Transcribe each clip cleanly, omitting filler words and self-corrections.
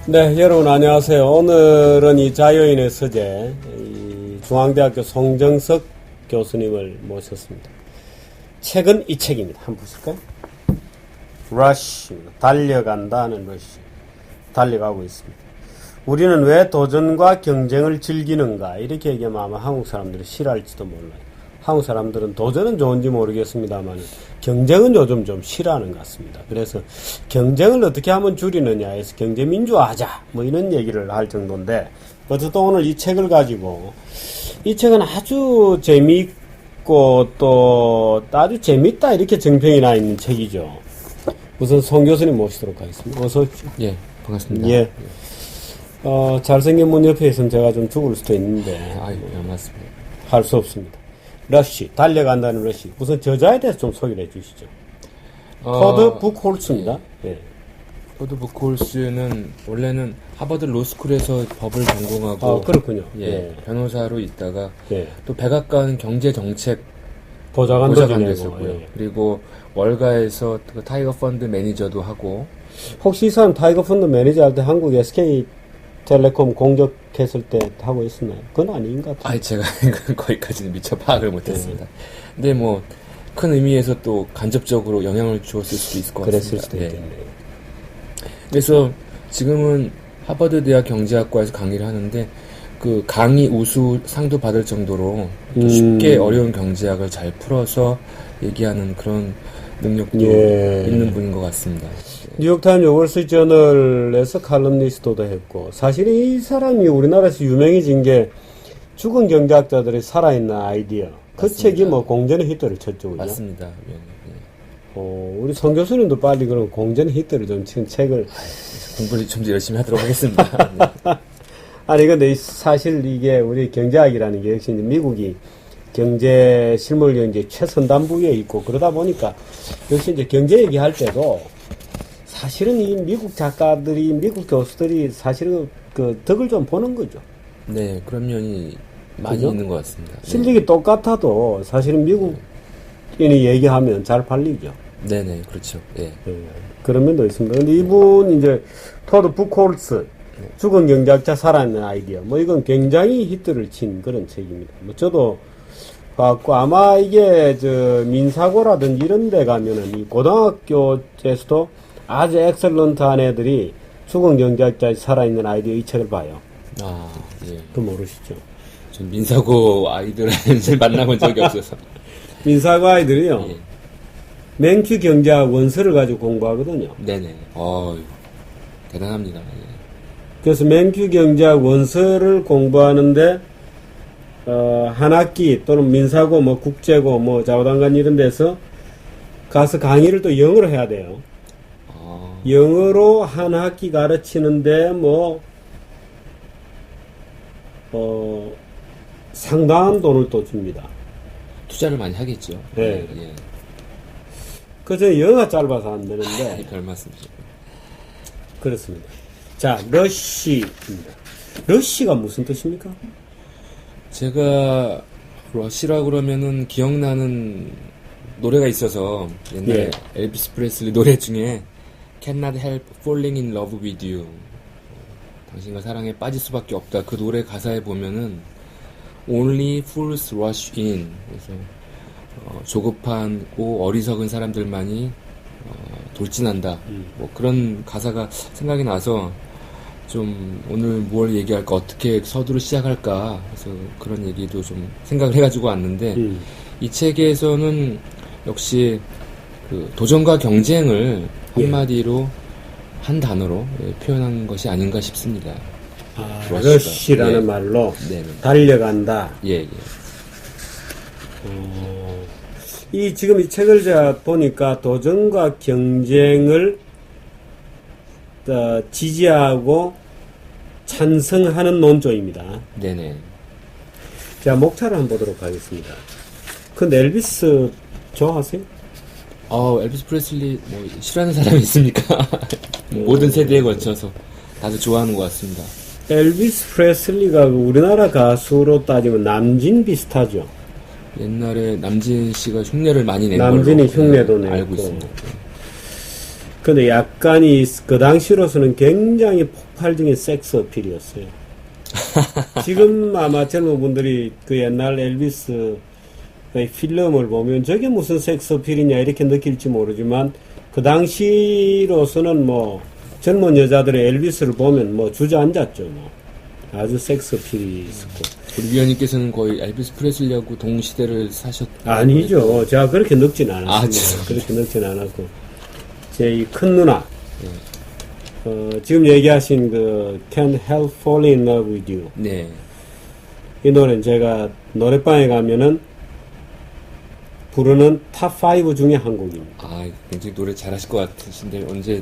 네, 여러분 안녕하세요. 오늘은 이 자유인의 서재, 중앙대학교 송정석 교수님을 모셨습니다. 책은 이 책입니다. 한번 보실까요? 러쉬입니다. 달려간다는 러쉬. 달려가고 있습니다. 우리는 왜 도전과 경쟁을 즐기는가? 이렇게 얘기하면 아마 한국 사람들이 싫어할지도 몰라요. 한국 사람들은 도전은 좋은지 모르겠습니다만 경쟁은 요즘 좀 싫어하는 것 같습니다. 그래서 경쟁을 어떻게 하면 줄이느냐 해서 경제민주화하자 뭐 이런 얘기를 할 정도인데, 어쨌든 오늘 이 책을 가지고, 이 책은 아주 재미있고 또 아주 재밌다 이렇게 정평이 나 있는 책이죠. 우선 송 교수님 모시도록 하겠습니다. 어서 오십시오. 예, 반갑습니다. 예. 잘생긴 분 옆에 있으면 제가 좀 죽을 수도 있는데 맞습니다. 할 수 없습니다. 러쉬, 달려간다는 러쉬. 우선 저자에 대해서 좀 소개를 해주시죠. 토드 북홀스입니다. 예. 토드 북홀스는 원래는 하버드 로스쿨에서 법을 전공하고, 그렇군요. 예, 변호사로 있다가, 예. 또 백악관 경제정책 보좌관도 됐었고요. 예. 그리고 월가에서 그 타이거 펀드 매니저도 하고. 혹시 이 사람 타이거 펀드 매니저 할 때 한국 SK 텔레콤 공격했을 때 하고 있었나요? 그건 아닌 것 같아요. 제가 거기까지는 미처 파악을 못했습니다. 근데 뭐 큰 의미에서 또 간접적으로 영향을 주었을 수도 있을 것 같습니다. 그랬을 수도 있겠네요. 그래서 지금은 하버드 대학 경제학과에서 강의를 하는데, 그 강의 우수 상도 받을 정도로 쉽게 어려운 경제학을 잘 풀어서 얘기하는 그런 능력도 있는 분인 것 같습니다. 뉴욕타임즈 월스트리트저널에서 칼럼니스트도 했고, 사실 이 사람이 우리나라에서 유명해진 게 죽은 경제학자들의 살아있는 아이디어. 그 맞습니다. 책이 뭐 공전의 히트를 쳤죠. 그죠? 맞습니다. 우리 송 교수님도 빨리 그럼 공전의 히트를 좀 친 책을. 공부를 좀 더 열심히 하도록 하겠습니다. 네. 아니, 근데 사실 이게 우리 경제학이라는 게 역시 이제 미국이 경제 실물 이제 최선단 부위에 있고, 그러다 보니까 역시 이제 경제 얘기할 때도 사실은 이 미국 작가들이, 미국 교수들이 사실은 그 덕을 좀 보는 거죠. 네, 그런 면이 많이 그죠? 있는 것 같습니다. 실력이 똑같아도 사실은 미국인이 얘기하면 잘 팔리죠. 네네, 그렇죠. 예. 그런 면도 있습니다. 근데 이분 이제 토드 북홀스, 죽은 경제학자 살아있는 아이디어, 뭐 이건 굉장히 히트를 친 그런 책입니다. 뭐 저도 봤고, 아마 이게 민사고라든지 이런 데 가면은 이 고등학교에서도 아주 엑셀런트한 애들이 죽은 경제학자의 살아있는 아이디어 이 책을 봐요. 예. 그 모르시죠? 전 민사고 아이들을 만나본 적이 없어서. 민사고 아이들이요. 예. 맨큐 경제학 원서를 가지고 공부하거든요. 네네. 대단합니다. 예. 그래서 맨큐 경제학 원서를 공부하는데, 한 학기 또는 민사고, 뭐 국제고, 뭐 자오단관 이런 데서 가서 강의를 또 영어로 해야 돼요. 영어로 한 학기 가르치는데 상당한 돈을 또 줍니다. 투자를 많이 하겠죠. 네. 예. 그저 영어가 짧아서 안 되는데. 별 말씀이죠. 그렇습니다. 자, 러쉬입니다. 러쉬가 무슨 뜻입니까? 제가 러쉬라고 그러면은 기억나는 노래가 있어서, 옛날에 엘비스 프레슬리 노래 중에 Cannot help falling in love with you, 당신과 사랑에 빠질 수밖에 없다. 그 노래 가사에 보면은 Only fools rush in, 그래서 조급하고 어리석은 사람들만이 돌진한다. 뭐 그런 가사가 생각이 나서 좀 오늘 뭘 얘기할까, 어떻게 서두로 시작할까, 그래서 그런 얘기도 좀 생각을 해가지고 왔는데, 이 책에서는 역시 그 도전과 경쟁을 한마디로 한 단어로 표현한 것이 아닌가 싶습니다. 러쉬라는 말로 달려간다. 예. 지금 이 책을 제가 보니까 도전과 경쟁을 지지하고 찬성하는 논조입니다. 네네. 자, 목차를 한번 보도록 하겠습니다. 근데 엘비스 좋아하세요? 엘비스 프레슬리 뭐 싫어하는 사람이 있습니까? 모든 세대에 걸쳐서 다들 좋아하는 것 같습니다. 엘비스 프레슬리가 우리나라 가수로 따지면 남진 비슷하죠. 옛날에 남진 씨가 흉내를 많이 낸 남진이 걸로 흉내도 내고 알고 있습니다. 근데 약간이 그 당시로서는 굉장히 폭발적인 섹스 어필이었어요. 지금 아마 젊은 분들이 그 옛날 엘비스의 필름을 보면 저게 무슨 섹스 어필이냐 이렇게 느낄지 모르지만 그 당시로서는 뭐 젊은 여자들의 엘비스를 보면 뭐 주저앉았죠. 뭐 아주 섹스 어필이 있었고. 우리 위원님께서는 거의 엘비스 프레슬리하고 동시대를 사셨. 아니죠. 제가 그렇게 늙진 아, 않았습니다. 그렇게 늙진 않았고 제 이 큰 누나. 지금 얘기하신 그 Can't Help Falling in Love with You. 네. 이 노래는 제가 노래방에 가면은 부르는 탑 5 중에 한 곡입니다. 아, 굉장히 노래 잘하실 것 같으신데 언제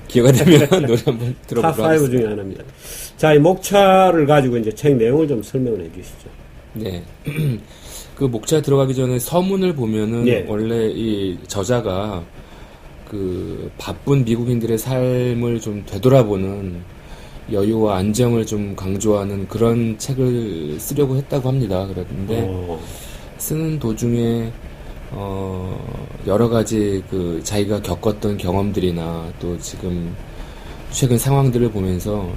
기회가 되면 노래 한번 들어보도록 탑 5 중에 하나입니다. 자, 이 목차를 가지고 이제 책 내용을 좀 설명을 해 주시죠. 네. 그 목차 들어가기 전에 서문을 보면은 예. 원래 이 저자가 그 바쁜 미국인들의 삶을 좀 되돌아보는 여유와 안정을 좀 강조하는 그런 책을 쓰려고 했다고 합니다. 그랬는데 쓰는 도중에 여러 가지 그 자기가 겪었던 경험들이나 또 지금 최근 상황들을 보면서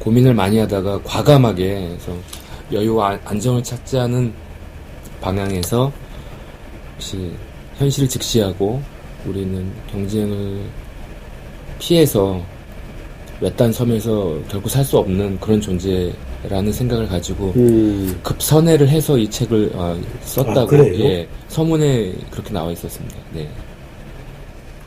고민을 많이 하다가 과감하게 그래서 여유와 안정을 찾지 않은 방향에서 혹시 현실을 직시하고 우리는 경쟁을 피해서 외딴 섬에서 결코 살 수 없는 그런 존재라는 생각을 가지고 급선회를 해서 이 책을 썼다고. 그래요? 예, 서문에 그렇게 나와 있었습니다. 네.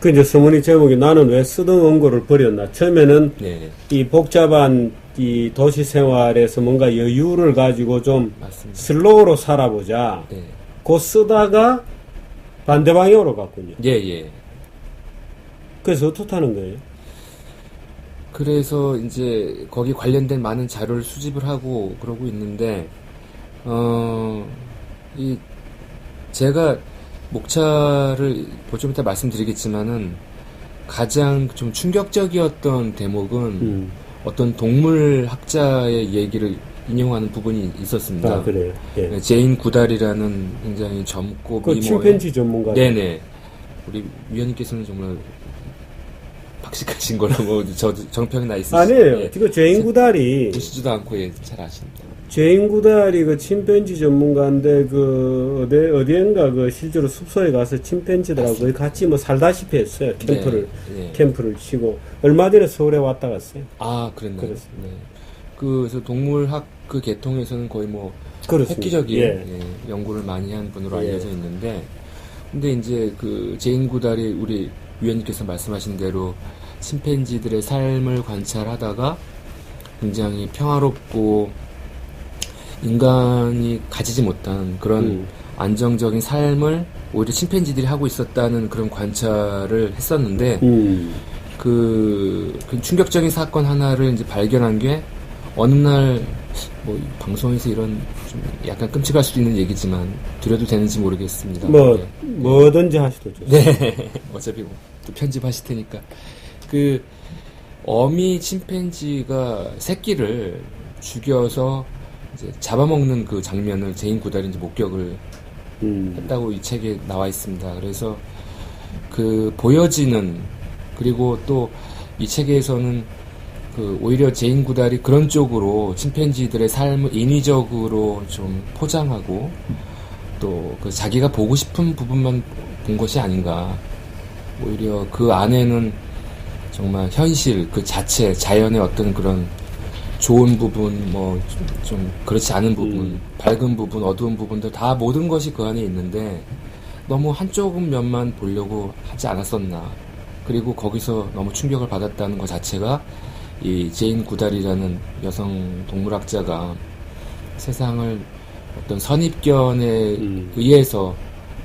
그 이제 서문이 제목이 나는 왜 쓰던 원고를 버렸나. 처음에는 네. 이 복잡한 이 도시 생활에서 뭔가 여유를 가지고 좀 맞습니다. 슬로우로 살아보자. 네. 그 쓰다가 반대 방향으로 갔군요. 예, 예. 그래서 어떻다는 거예요? 그래서 이제 거기 관련된 많은 자료를 수집을 하고 그러고 있는데 이 제가 목차를 좀 이따 말씀드리겠지만은 가장 좀 충격적이었던 대목은 어떤 동물 학자의 얘기를 인용하는 부분이 있었습니다. 아, 그래요? 예. 제인 구달이라는 굉장히 젊고 그 미모의 침팬지 전문가. 네네. 우리 위원님께서는 정말 박식하신 걸로 저 정평이 나 있으시죠. 아니에요. 예. 그 죄인 구달이 보시지도 않고 예, 잘 아십니다. 죄인 구달이 그 침팬지 전문가인데 그 어디엔가 그 실제로 숙소에 가서 침팬지들하고 거의 같이 뭐 살다시피 했어요. 캠프를 네. 캠프를 치고 얼마 전에 서울에 왔다 갔어요. 아, 그랬나요? 그렇습니다. 네. 그래서 동물학 그 계통에서는 거의 뭐 그렇습니다. 획기적인 예. 연구를 많이 한 분으로 예. 알려져 있는데, 근데 이제 그 제인 구달이 우리 위원님께서 말씀하신 대로 침팬지들의 삶을 관찰하다가 굉장히 평화롭고 인간이 가지지 못한 그런 안정적인 삶을 오히려 침팬지들이 하고 있었다는 그런 관찰을 했었는데, 그 충격적인 사건 하나를 이제 발견한 게 어느 날 뭐 방송에서 이런 좀 약간 끔찍할 수도 있는 얘기지만 드려도 되는지 모르겠습니다. 뭐든지 하시도 좋습니다. 네. 어차피 뭐 또 편집하실 테니까. 그 어미 침팬지가 새끼를 죽여서 이제 잡아먹는 그 장면을 제인 구달이 이제 목격을 했다고 이 책에 나와 있습니다. 그래서 그 보여지는, 그리고 또 이 책에서는 그 오히려 제인 구달이 그런 쪽으로 침팬지들의 삶을 인위적으로 좀 포장하고 또 그 자기가 보고 싶은 부분만 본 것이 아닌가. 오히려 그 안에는 정말 현실 그 자체, 자연의 어떤 그런 좋은 부분, 뭐 좀 그렇지 않은 부분, 밝은 부분, 어두운 부분들 다 모든 것이 그 안에 있는데 너무 한쪽 면만 보려고 하지 않았었나. 그리고 거기서 너무 충격을 받았다는 것 자체가 이 제인 구달이라는 여성 동물학자가 세상을 어떤 선입견에 의해서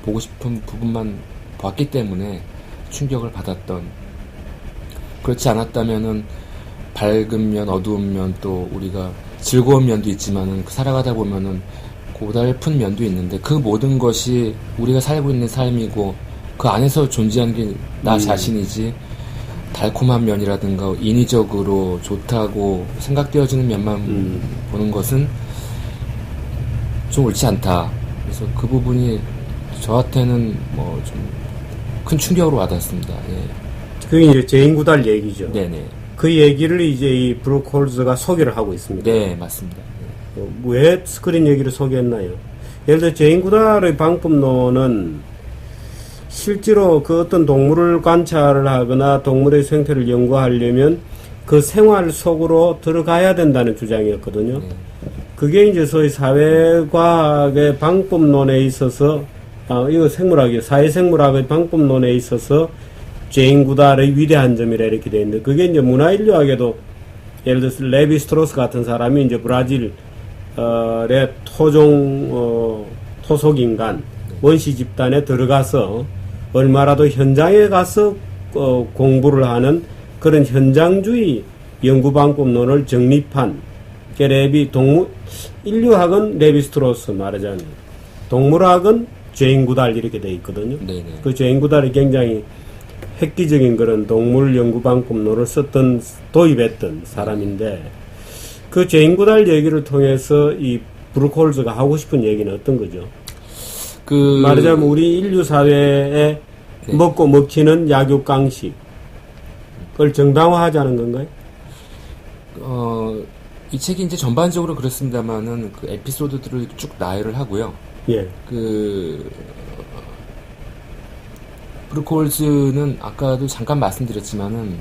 보고 싶은 부분만 봤기 때문에 충격을 받았던, 그렇지 않았다면은 밝은 면, 어두운 면, 또 우리가 즐거운 면도 있지만은 살아가다 보면은 고달픈 면도 있는데 그 모든 것이 우리가 살고 있는 삶이고 그 안에서 존재하는 게 나 자신이지, 달콤한 면이라든가 인위적으로 좋다고 생각되어지는 면만 보는 것은 좀 옳지 않다. 그래서 그 부분이 저한테는 뭐 좀 큰 충격으로 와닿았습니다. 예. 그게 이제 제인구달 얘기죠. 네네. 그 얘기를 이제 이 브루크 홀즈가 소개를 하고 있습니다. 네, 맞습니다. 왜 스크린 얘기를 소개했나요? 예를 들어 제인구달의 방법론은 실제로 그 어떤 동물을 관찰을 하거나 동물의 생태를 연구하려면 그 생활 속으로 들어가야 된다는 주장이었거든요. 네. 그게 이제 소위 사회과학의 방법론에 있어서, 이거 생물학이요. 사회생물학의 방법론에 있어서 제인 구달의 위대한 점이라 이렇게 되어 있는데, 그게 이제 문화인류학에도 예를 들어서 레비 스트로스 같은 사람이 이제 브라질의 토속인간, 원시 집단에 들어가서 얼마라도 현장에 가서 공부를 하는 그런 현장주의 연구방법론을 정립한 인류학은 레비스트로스 말하자면 동물학은 제인 구달 이렇게 돼 있거든요. 네네. 그 제인 구달이 굉장히 획기적인 그런 동물 연구방법론을 도입했던 사람인데 그 제인 구달 얘기를 통해서 이 브루크 홀즈가 하고 싶은 얘기는 어떤 거죠? 말하자면 우리 인류 사회에 네. 먹고 먹히는 약육강식을 정당화하자는 건가요? 이 책이 이제 전반적으로 그렇습니다만은 그 에피소드들을 쭉 나열을 하고요. 예. 브루크 홀즈는 아까도 잠깐 말씀드렸지만은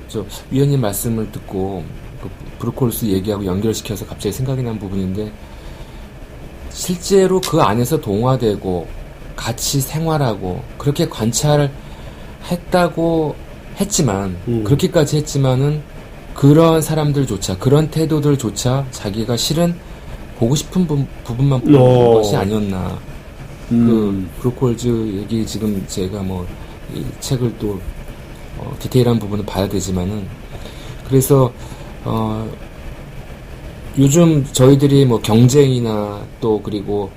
저 위원님 말씀을 듣고 그 브루크 홀즈 얘기하고 연결시켜서 갑자기 생각이 난 부분인데 실제로 그 안에서 동화되고 같이 생활하고 그렇게 관찰했다고 했지만 그렇게까지 했지만은 그런 사람들조차 그런 태도들조차 자기가 실은 보고 싶은 부분만 보는 것이 아니었나. 그 브루크 홀즈 얘기 지금 제가 뭐 이 책을 또 디테일한 부분은 봐야 되지만은 그래서 요즘 저희들이 뭐 경쟁이나 또 그리고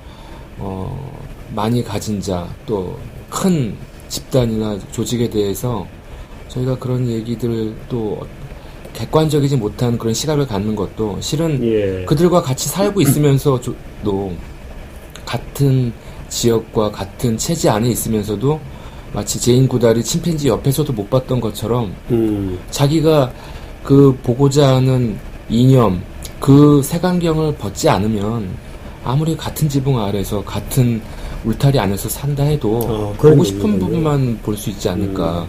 많이 가진 자 또 큰 집단이나 조직에 대해서 저희가 그런 얘기들을 또 객관적이지 못한 그런 시각을 갖는 것도 실은 그들과 같이 살고 있으면서도 같은 지역과 같은 체제 안에 있으면서도 마치 제인 구달이 침팬지 옆에서도 못 봤던 것처럼 자기가 그 보고자 하는 이념 그 색안경을 벗지 않으면 아무리 같은 지붕 아래서 같은 울타리 안에서 산다 해도 보고 싶은 부분만 볼 수 있지 않을까.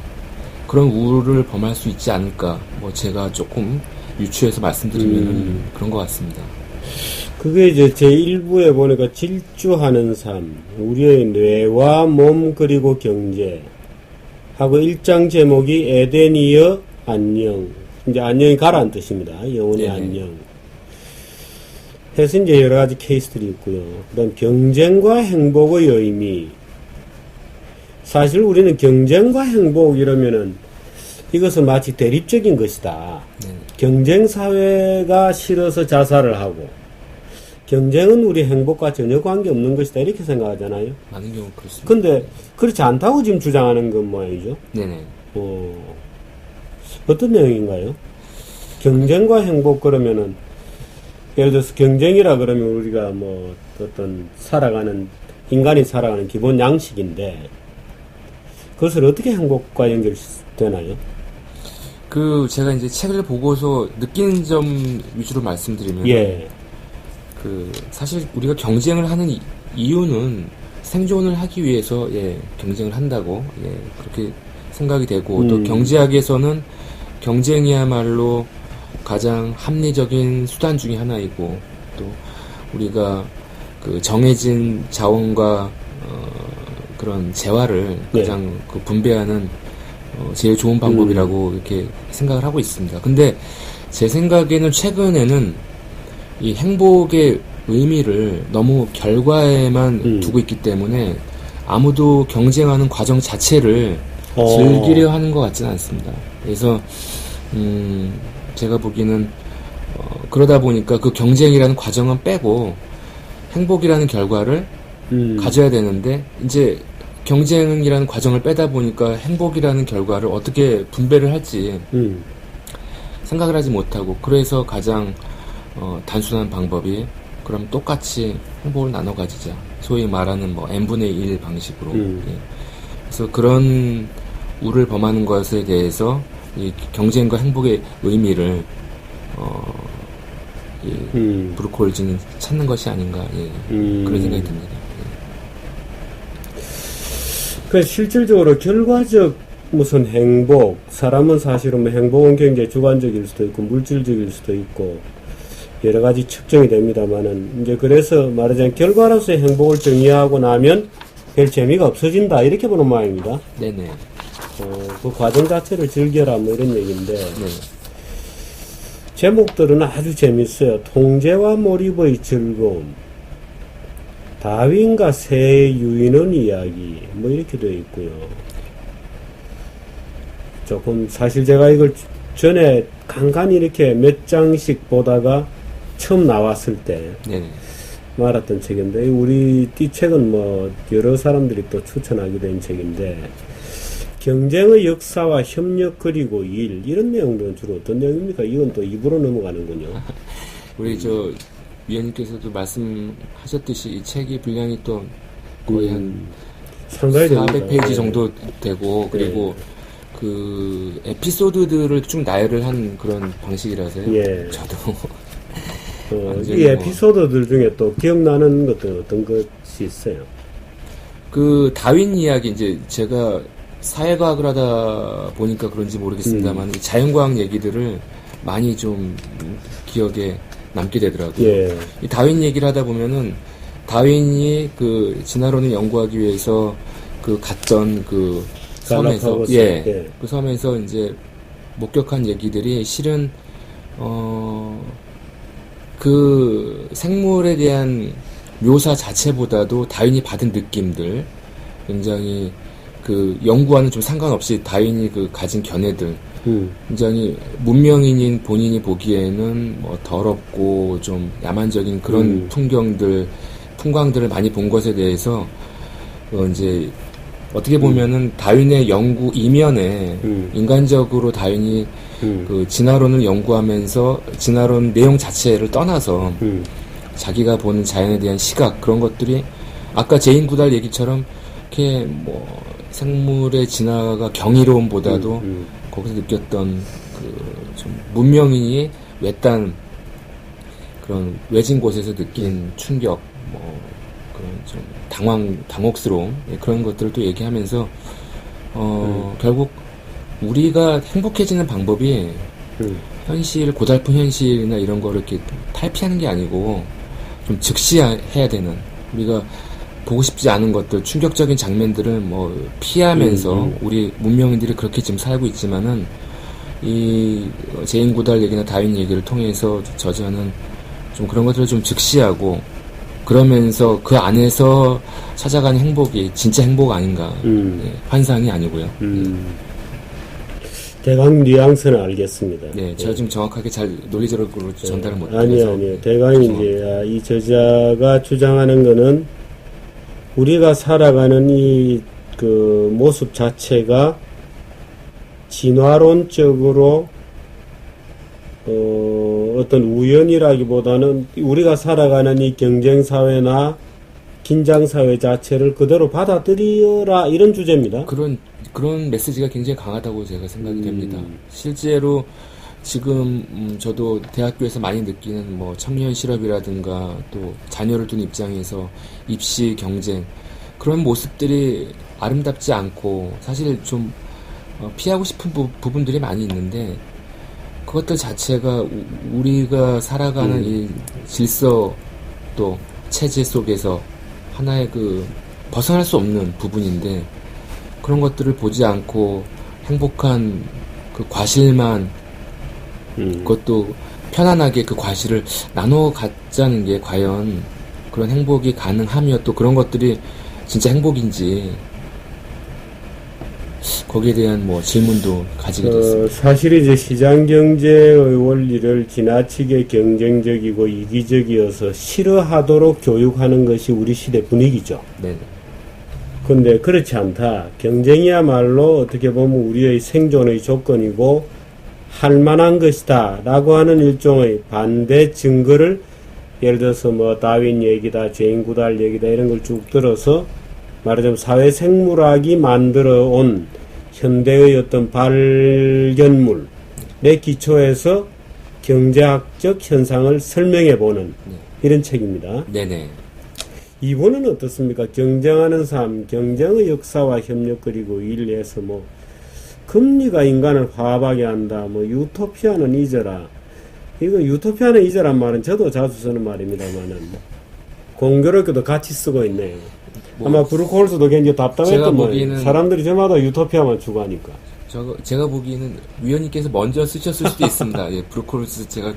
그런 우를 범할 수 있지 않을까. 뭐 제가 조금 유추해서 말씀드리면 그런 것 같습니다. 그게 이제 제1부에 보니까 질주하는 삶, 우리의 뇌와 몸 그리고 경제 하고 1장 제목이 에덴이여 안녕. 이제 안녕이 가라는 뜻입니다. 영혼의 안녕. 해서 이제 여러 가지 케이스들이 있고요. 그다음 경쟁과 행복의 의미. 사실 우리는 경쟁과 행복 이러면은 이것은 마치 대립적인 것이다. 경쟁 사회가 싫어서 자살을 하고 경쟁은 우리 행복과 전혀 관계없는 것이다 이렇게 생각하잖아요. 많은 경우 그렇습니다. 근데 그렇지 않다고 지금 주장하는 건 모양이죠. 네네. 어떤 내용인가요? 경쟁과 행복 그러면은 예를 들어서 경쟁이라 그러면 우리가 뭐 어떤 인간이 살아가는 기본 양식인데 그것을 어떻게 행복과 연결되나요? 제가 이제 책을 보고서 느낀 점 위주로 말씀드리면 사실 우리가 경쟁을 하는 이유는 생존을 하기 위해서 경쟁을 한다고 그렇게 생각이 되고 또 경제학에서는 경쟁이야말로 가장 합리적인 수단 중에 하나이고 또 우리가 그 정해진 자원과 그런 재화를 가장 그 분배하는 제일 좋은 방법이라고 이렇게 생각을 하고 있습니다. 근데 제 생각에는 최근에는 이 행복의 의미를 너무 결과에만 두고 있기 때문에 아무도 경쟁하는 과정 자체를 즐기려 하는 것 같지는 않습니다. 그래서 제가 보기에는 그러다 보니까 그 경쟁이라는 과정은 빼고 행복이라는 결과를 가져야 되는데 이제 경쟁이라는 과정을 빼다 보니까 행복이라는 결과를 어떻게 분배를 할지 생각을 하지 못하고 그래서 가장 단순한 방법이 그럼 똑같이 행복을 나눠 가지자. 소위 말하는 뭐 n분의 1 방식으로. 그래서 그런 우를 범하는 것에 대해서 이 경쟁과 행복의 의미를 브루콜즈는 찾는 것이 아닌가 그런 생각이 듭니다. 그 실질적으로 결과적 무슨 행복, 사람은 사실은 뭐 행복은 굉장히 주관적일 수도 있고 물질적일 수도 있고 여러 가지 측정이 됩니다만은 이제 그래서 말하자면 결과로서의 행복을 정의하고 나면 별 재미가 없어진다 이렇게 보는 모양입니다. 네네. 그 과정 자체를 즐겨라 뭐 이런 얘기인데 네. 제목들은 아주 재밌어요. 통제와 몰입의 즐거움, 다윈과 새 유인원 이야기 뭐 이렇게 되어 있고요. 조금 사실 제가 이걸 전에 간간히 이렇게 몇 장씩 보다가 처음 나왔을 때 네네. 말았던 책인데 우리 이 책은 뭐 여러 사람들이 또 추천하게 된 책인데 경쟁의 역사와 협력 그리고 일 이런 내용들은 주로 어떤 내용입니까? 이건 또 입으로 넘어가는군요. 우리 저 위원님께서도 말씀하셨듯이 이 책이 분량이 또 거의 한 상당히 400페이지 정도 되고 그리고 그 에피소드들을 쭉 나열을 한 그런 방식이라서요. 예. 저도 이 에피소드들 중에 또 기억나는 것들은 어떤 것이 있어요? 그 다윈 이야기 이제 제가 사회과학을 하다 보니까 그런지 모르겠습니다만 자연과학 얘기들을 많이 좀 기억에 남게 되더라고요. 예. 이 다윈 얘기를 하다 보면은 다윈이 그 진화론을 연구하기 위해서 그 갔던 그 섬에서 그 섬에서 이제 목격한 얘기들이 실은 그 생물에 대한 묘사 자체보다도 다윈이 받은 느낌들 굉장히 그 연구와는 좀 상관없이 다윈이 그 가진 견해들 굉장히 문명인인 본인이 보기에는 뭐 더럽고 좀 야만적인 그런 풍광들을 많이 본 것에 대해서 이제 어떻게 보면은 다윈의 연구 이면에 인간적으로 다윈이 그 진화론을 연구하면서 진화론 내용 자체를 떠나서 자기가 보는 자연에 대한 시각 그런 것들이 아까 제인 구달 얘기처럼 이렇게 뭐 생물의 진화가 경이로움보다도 거기서 느꼈던 그 좀 문명인이 외딴 그런 외진 곳에서 느낀 충격 뭐 그런 좀 당혹스러움 그런 것들을 또 얘기하면서 결국 우리가 행복해지는 방법이 고달픈 현실이나 이런 거를 이렇게 탈피하는 게 아니고 좀 즉시해야 되는 우리가 보고 싶지 않은 것들 충격적인 장면들을 뭐 피하면서 우리 문명인들이 그렇게 지금 살고 있지만은 이 제인 구달 얘기나 다윈 얘기를 통해서 저자는 좀 그런 것들을 좀 즉시하고 그러면서 그 안에서 찾아가는 행복이 진짜 행복 아닌가 환상이 아니고요. 대강 뉘앙스는 알겠습니다. 네, 제가 좀 정확하게 잘 논리적으로 전달을 못해서 아니요. 대강이 이제 이 저자가 주장하는 거는 우리가 살아가는 이 그 모습 자체가 진화론적으로 어떤 우연이라기보다는 우리가 살아가는 이 경쟁사회나 긴장사회 자체를 그대로 받아들여라 이런 주제입니다. 그런 메시지가 굉장히 강하다고 제가 생각이 됩니다. 실제로 지금 저도 대학교에서 많이 느끼는 뭐 청년 실업이라든가 또 자녀를 둔 입장에서 입시 경쟁 그런 모습들이 아름답지 않고 사실 좀 피하고 싶은 부분들이 많이 있는데 그것들 자체가 우리가 살아가는 이 질서 또 체제 속에서 하나의 그 벗어날 수 없는 부분인데 그런 것들을 보지 않고 행복한 그 과실만 그것도 편안하게 그 과실을 나눠 갖자는 게 과연 그런 행복이 가능하며 또 그런 것들이 진짜 행복인지 거기에 대한 뭐 질문도 가지게 됐습니다. 사실 이제 시장 경제의 원리를 지나치게 경쟁적이고 이기적이어서 싫어하도록 교육하는 것이 우리 시대 분위기죠. 네. 근데 그렇지 않다. 경쟁이야말로 어떻게 보면 우리의 생존의 조건이고 할 만한 것이다 라고 하는 일종의 반대 증거를 예를 들어서 뭐 다윈 얘기다 제인 구달 얘기다 이런 걸 쭉 들어서 말하자면 사회생물학이 만들어 온 현대의 어떤 발견물에 기초해서 경제학적 현상을 설명해보는 네. 이런 책입니다. 네네. 이번은 어떻습니까? 경쟁하는 삶, 경쟁의 역사와 협력 그리고 일에서 뭐 금리가 인간을 화합하게 한다. 뭐 유토피아는 잊어라. 이거 유토피아는 잊어란 말은 저도 자주 쓰는 말입니다만은 공교롭게도 같이 쓰고 있네요. 아마 브루크 홀스도 굉장히 답답했던 말이에요. 사람들이 저마다 유토피아만 추구하니까. 제가 보기에는 위원님께서 먼저 쓰셨을 수도 있습니다. 예, 브루콜스 제가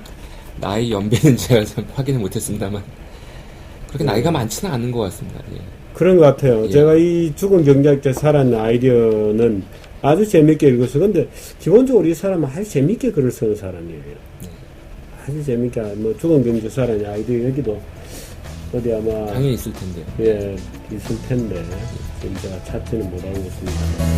나이 연배는 제가 좀 확인을 못했습니다만 그렇게 나이가 많지는 않은 것 같습니다. 예. 그런 것 같아요. 예. 제가 이 죽은 경제학자 살았는 아이디어는 아주 재밌게 읽었어요. 근데 기본적으로 이 사람은 아주 재밌게 글을 쓰는 사람이에요. 네. 아주 재밌게 뭐 죽은 경제 살았는 아이디어 여기도 어디 아마 당연히 있을 텐데요. 예 있을 텐데 지금 제가 찾지는 못하고 있습니다.